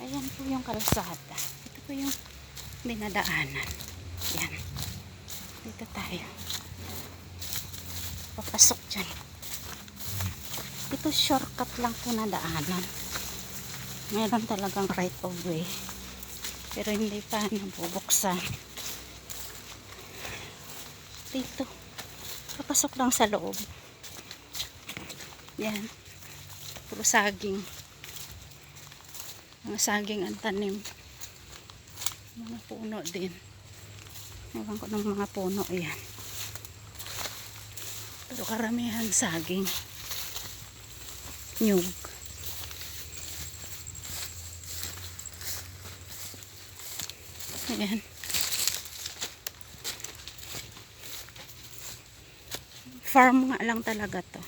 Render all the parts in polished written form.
Ayan po yung kalsada. Ito po yung dinadaanan. Yan. Dito tayo. Papasok dyan. Ito shortcut lang po na daanan. Meron talagang right of way. Pero hindi pa nabubuksan. Dito. Papasok lang sa loob. Yan. Puro saging. Mga saging ang tanim. Mga puno din. Ewan ko ng mga puno yan. Pero karamihan saging. Nyug. Ayan. Farm nga lang talaga to.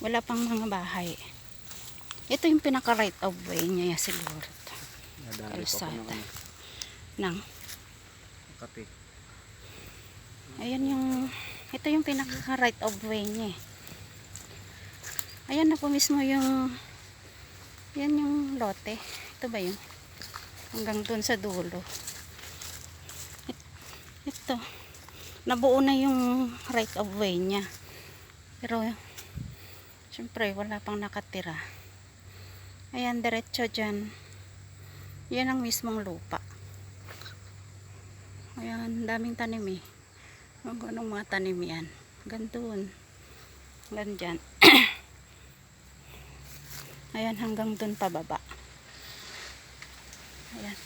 Wala pang mga bahay. Ito yung pinaka right of way niya siguro. Kalsada. Nang. Kape. Ayan yung, ito yung pinaka right of way niya. Ayan na po mismo yung, yan yung lote. Ito ba yun? Hanggang dun sa dulo. Ito. Nabuo na yung right of way niya. Pero, syempre, wala pang nakatira. Ayan, diretso dyan. Yan ang mismong lupa. Ayan, daming tanim eh. Anong mga tanim yan. Gandun. Hanggang dyan. Ayan, hanggang dun pababa. Ayan.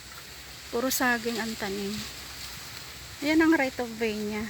Puro saging ang tanim. Ayan ang right of way niya.